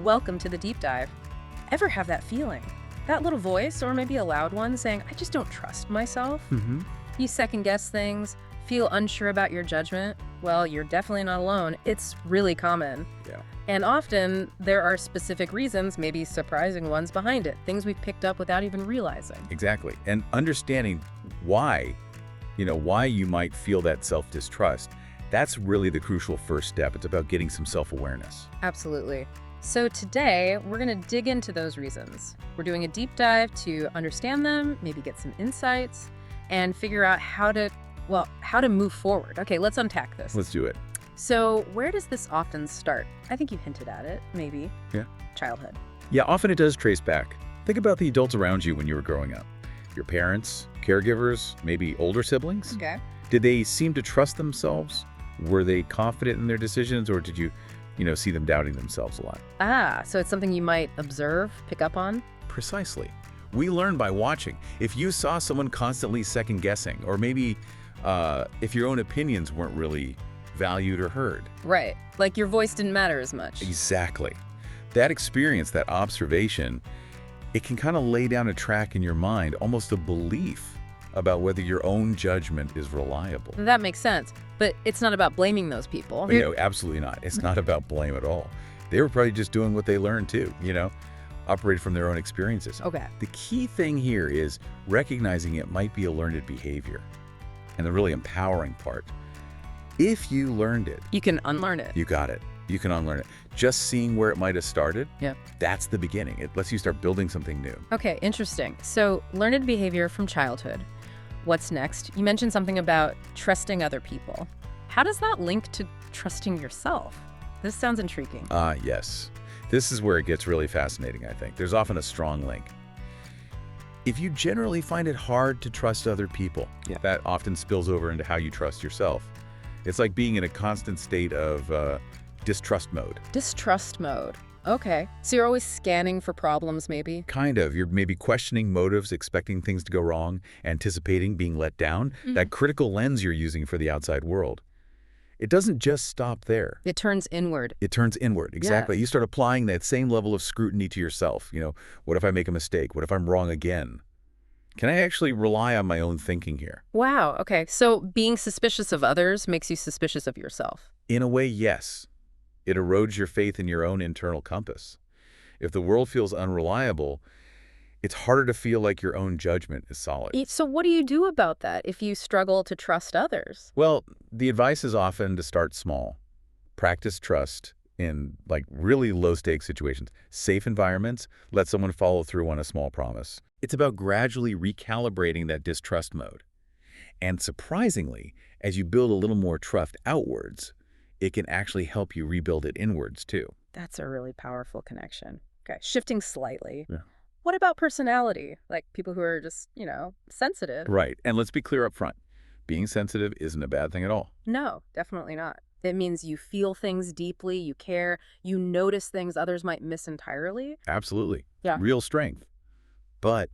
Welcome to the deep dive. Ever have that feeling? That little voice, or maybe a loud one, saying, I just don't trust myself? Mm-hmm. You second guess things, feel unsure about your judgment? Well, you're definitely not alone. It's really common. Yeah. And often, there are specific reasons, maybe surprising ones, behind it. Things we've picked up without even realizing. Exactly. And understanding why you might feel that self-distrust, that's really the crucial first step. It's about getting some self-awareness. Absolutely. So today, we're going to dig into those reasons. We're doing a deep dive to understand them, maybe get some insights, and figure out how to move forward. Okay, let's unpack this. Let's do it. So where does this often start? I think you hinted at it, maybe. Yeah. Childhood. Yeah, often it does trace back. Think about the adults around you when you were growing up. Your parents, caregivers, maybe older siblings. Okay. Did they seem to trust themselves? Were they confident in their decisions, or did you see them doubting themselves a lot? So it's something you might observe, pick up on? Precisely. We learn by watching. If you saw someone constantly second-guessing, or maybe if your own opinions weren't really valued or heard. Right. Like your voice didn't matter as much. Exactly. That experience, that observation, it can kind of lay down a track in your mind, almost a belief about whether your own judgment is reliable. That makes sense. But it's not about blaming those people. Absolutely not. It's not about blame at all. They were probably just doing what they learned too, operated from their own experiences. Okay. The key thing here is recognizing it might be a learned behavior. And the really empowering part, if you learned it, You can unlearn it. you got it. You can unlearn it. Just seeing where it might have started, Yep. that's the beginning. It lets you start building something new. Okay, interesting. So learned behavior from childhood. What's next? You mentioned something about trusting other people. How does that link to trusting yourself? This sounds intriguing. Yes. This is where it gets really fascinating, I think. There's often a strong link. If you generally find it hard to trust other people, that often spills over into how you trust yourself. It's like being in a constant state of distrust mode. Distrust mode. Okay. So you're always scanning for problems, maybe? Kind of. You're maybe questioning motives, expecting things to go wrong, anticipating being let down. That critical lens you're using for the outside world. It doesn't just stop there. It turns inward. It turns inward, exactly. You start applying that same level of scrutiny to yourself. What if I make a mistake? What if I'm wrong again? Can I actually rely on my own thinking here? Wow. Okay. So being suspicious of others makes you suspicious of yourself. In a way, yes. It erodes your faith in your own internal compass. If the world feels unreliable, it's harder to feel like your own judgment is solid. So what do you do about that if you struggle to trust others? Well, the advice is often to start small. Practice trust in really low-stakes situations. Safe environments, let someone follow through on a small promise. It's about gradually recalibrating that distrust mode. And surprisingly, as you build a little more trust outwards, it can actually help you rebuild it inwards too. That's a really powerful connection. Okay, shifting slightly. Yeah. What about personality? Like people who are just, sensitive? Right. And let's be clear up front. Being sensitive isn't a bad thing at all. No, definitely not. It means you feel things deeply, you care, you notice things others might miss entirely. Absolutely. Yeah. Real strength. But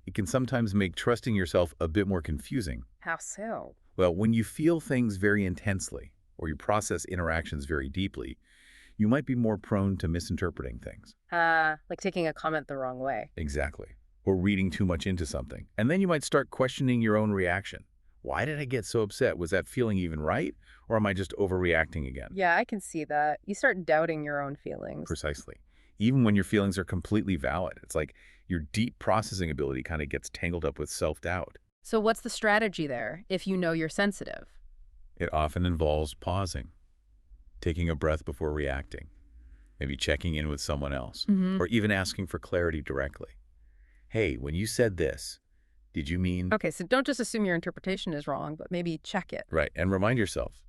it can sometimes make trusting yourself a bit more confusing. How so? Well, when you feel things very intensely, or you process interactions very deeply, you might be more prone to misinterpreting things. Like taking a comment the wrong way. Exactly. Or reading too much into something. And then you might start questioning your own reaction. Why did I get so upset? Was that feeling even right? Or am I just overreacting again? Yeah, I can see that. You start doubting your own feelings. Precisely. Even when your feelings are completely valid. It's like your deep processing ability kind of gets tangled up with self-doubt. So what's the strategy there if you know you're sensitive? It often involves pausing, taking a breath before reacting, maybe checking in with someone else, or even asking for clarity directly. Hey, when you said this, did you mean... Okay, so don't just assume your interpretation is wrong, but maybe check it. Right, and remind yourself,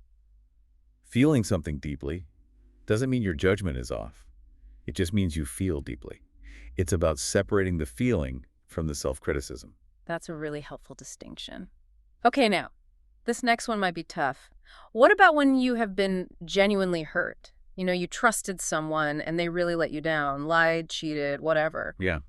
feeling something deeply doesn't mean your judgment is off. It just means you feel deeply. It's about separating the feeling from the self-criticism. That's a really helpful distinction. Okay, now, this next one might be tough. What about when you have been genuinely hurt? You trusted someone and they really let you down, lied, cheated, whatever. Yeah,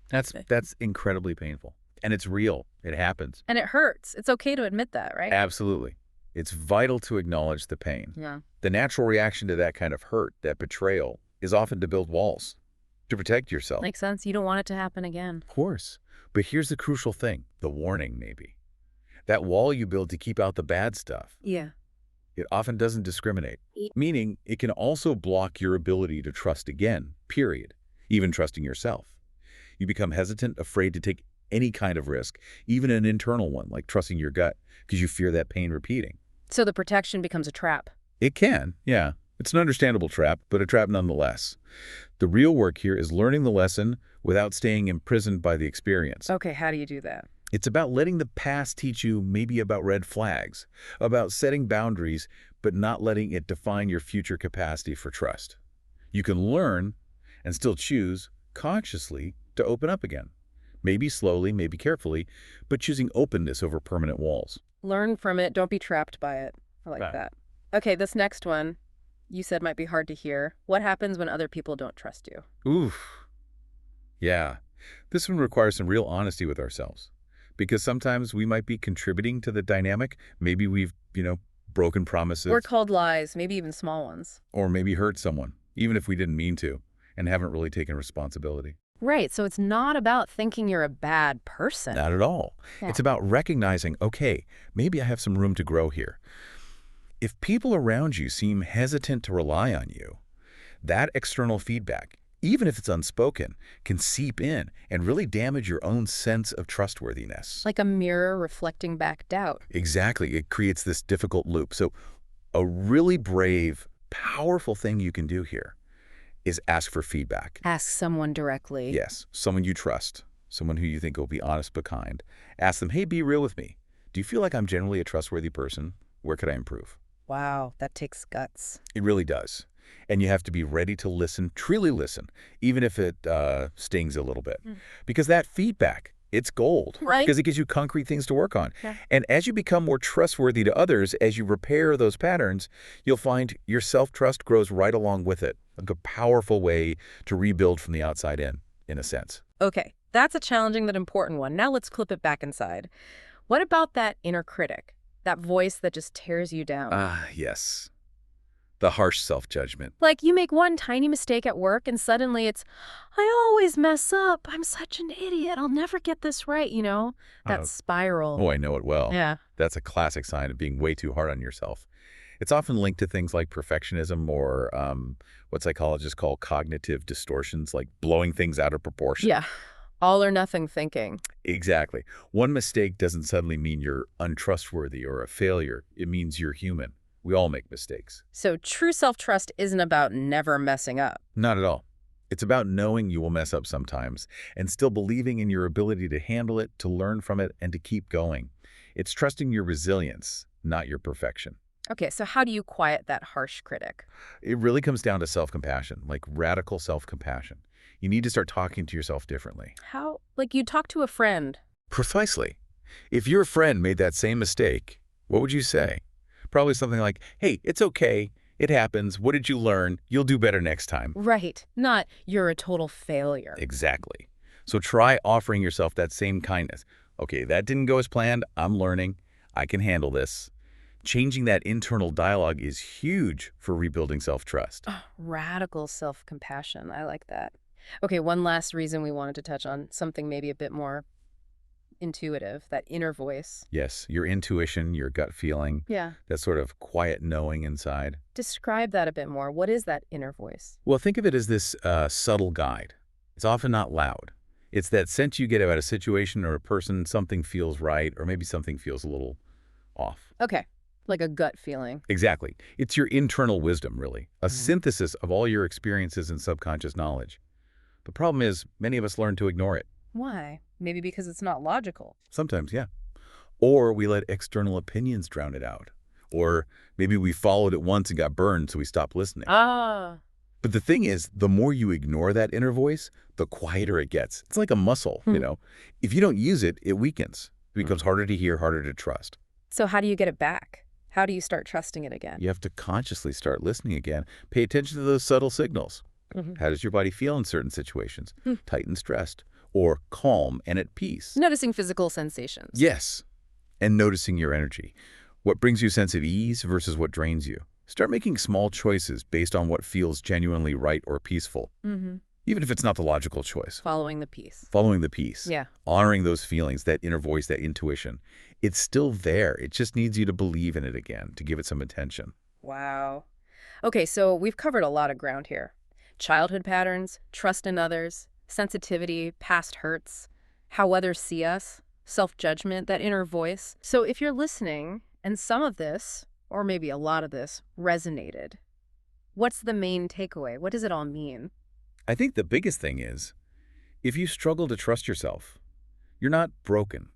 that's incredibly painful. And it's real. It happens. And it hurts. It's okay to admit that, right? Absolutely. It's vital to acknowledge the pain. Yeah. The natural reaction to that kind of hurt, that betrayal, is often to build walls, to protect yourself. Makes sense. You don't want it to happen again. Of course. But here's the crucial thing, the warning maybe. That wall you build to keep out the bad stuff, Yeah. it often doesn't discriminate, E- meaning it can also block your ability to trust again, period, even trusting yourself. You become hesitant, afraid to take any kind of risk, even an internal one, like trusting your gut, because you fear that pain repeating. So the protection becomes a trap. It can, yeah. It's an understandable trap, but a trap nonetheless. The real work here is learning the lesson without staying imprisoned by the experience. Okay, how do you do that? It's about letting the past teach you maybe about red flags, about setting boundaries, but not letting it define your future capacity for trust. You can learn and still choose, consciously, to open up again. Maybe slowly, maybe carefully, but choosing openness over permanent walls. Learn from it. Don't be trapped by it. I like Right. that. Okay, this next one you said might be hard to hear. What happens when other people don't trust you? Oof. Yeah. This one requires some real honesty with ourselves. Because sometimes we might be contributing to the dynamic. Maybe we've, broken promises. Or called lies, maybe even small ones. Or maybe hurt someone, even if we didn't mean to, and haven't really taken responsibility. Right, so it's not about thinking you're a bad person. Not at all. Yeah. It's about recognizing, okay, maybe I have some room to grow here. If people around you seem hesitant to rely on you, that external feedback, even if it's unspoken, can seep in and really damage your own sense of trustworthiness. Like a mirror reflecting back doubt. Exactly. It creates this difficult loop. So a really brave, powerful thing you can do here is ask for feedback. Ask someone directly. Yes, someone you trust, someone who you think will be honest but kind. Ask them, hey, be real with me. Do you feel like I'm generally a trustworthy person? Where could I improve? Wow, that takes guts. It really does. And you have to be ready to listen, truly listen, even if it stings a little bit. Because that feedback, it's gold. Right. Because it gives you concrete things to work on. Yeah. And as you become more trustworthy to others, as you repair those patterns, you'll find your self-trust grows right along with it. Like a powerful way to rebuild from the outside in a sense. Okay, that's a challenging but important one. Now let's clip it back inside. What about that inner critic? That voice that just tears you down? Ah, yes. The harsh self-judgment. Like you make one tiny mistake at work and suddenly it's, I always mess up. I'm such an idiot. I'll never get this right, That Oh. spiral. Oh, I know it well. Yeah. That's a classic sign of being way too hard on yourself. It's often linked to things like perfectionism or what psychologists call cognitive distortions, like blowing things out of proportion. Yeah. All or nothing thinking. Exactly. One mistake doesn't suddenly mean you're untrustworthy or a failure. It means you're human. We all make mistakes. So true self-trust isn't about never messing up. Not at all. It's about knowing you will mess up sometimes and still believing in your ability to handle it, to learn from it, and to keep going. It's trusting your resilience, not your perfection. Okay, so how do you quiet that harsh critic? It really comes down to self-compassion, like radical self-compassion. You need to start talking to yourself differently. How? Like you talk to a friend. Precisely. If your friend made that same mistake, what would you say? Probably something like, hey, it's okay. It happens. What did you learn? You'll do better next time. Right. Not, you're a total failure. Exactly. So try offering yourself that same kindness. Okay, that didn't go as planned. I'm learning. I can handle this. Changing that internal dialogue is huge for rebuilding self-trust. Oh, radical self-compassion. I like that. Okay, one last reason we wanted to touch on something maybe a bit more intuitive, that inner voice. Yes, your intuition, your gut feeling, Yeah. that sort of quiet knowing inside. Describe that a bit more. What is that inner voice? Well, think of it as this subtle guide. It's often not loud. It's that sense you get about a situation or a person, something feels right, or maybe something feels a little off. Okay, like a gut feeling. Exactly. It's your internal wisdom, really, a synthesis of all your experiences and subconscious knowledge. The problem is, many of us learn to ignore it. Why? Maybe because it's not logical. Sometimes, yeah. Or we let external opinions drown it out. Or maybe we followed it once and got burned, so we stopped listening. Ah. But the thing is, the more you ignore that inner voice, the quieter it gets. It's like a muscle, If you don't use it, it weakens. It becomes harder to hear, harder to trust. So how do you get it back? How do you start trusting it again? You have to consciously start listening again. Pay attention to those subtle signals. How does your body feel in certain situations? Tight and stressed, or calm and at peace? Noticing physical sensations. Yes. And noticing your energy. What brings you a sense of ease versus what drains you? Start making small choices based on what feels genuinely right or peaceful, Mm-hmm. even if it's not the logical choice. Following the piece. Following the peace, Yeah. honoring those feelings, that inner voice, that intuition. It's still there. It just needs you to believe in it again, to give it some attention. Wow. Okay, so we've covered a lot of ground here. Childhood patterns, trust in others, sensitivity, past hurts, how others see us, self-judgment, that inner voice. So if you're listening and some of this, or maybe a lot of this, resonated, what's the main takeaway? What does it all mean? I think the biggest thing is, if you struggle to trust yourself, you're not broken.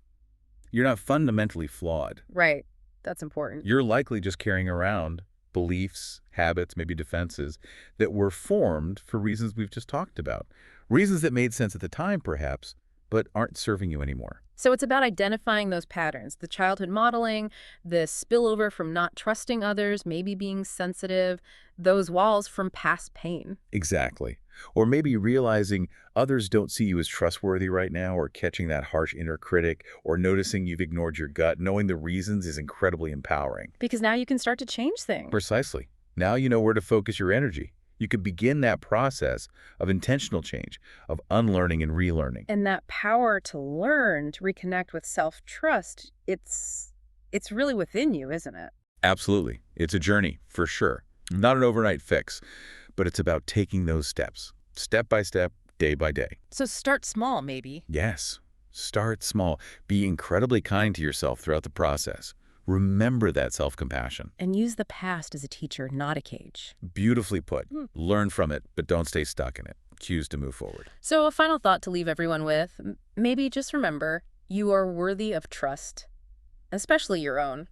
You're not fundamentally flawed. Right. That's important. You're likely just carrying around beliefs, habits, maybe defenses that were formed for reasons we've just talked about. Reasons that made sense at the time, perhaps, but aren't serving you anymore. So it's about identifying those patterns, the childhood modeling, the spillover from not trusting others, maybe being sensitive, those walls from past pain. Exactly. Or maybe realizing others don't see you as trustworthy right now, or catching that harsh inner critic, or noticing you've ignored your gut. Knowing the reasons is incredibly empowering. Because now you can start to change things. Precisely. Now you know where to focus your energy. You could begin that process of intentional change, of unlearning and relearning. And that power to learn, to reconnect with self-trust, it's really within you, isn't it? Absolutely. It's a journey, for sure. Not an overnight fix, but it's about taking those steps, step by step, day by day. So start small, maybe. Yes. Start small. Be incredibly kind to yourself throughout the process. Remember that self-compassion. And use the past as a teacher, not a cage. Beautifully put. Learn from it, but don't stay stuck in it. Choose to move forward. So a final thought to leave everyone with, maybe just remember, you are worthy of trust, especially your own.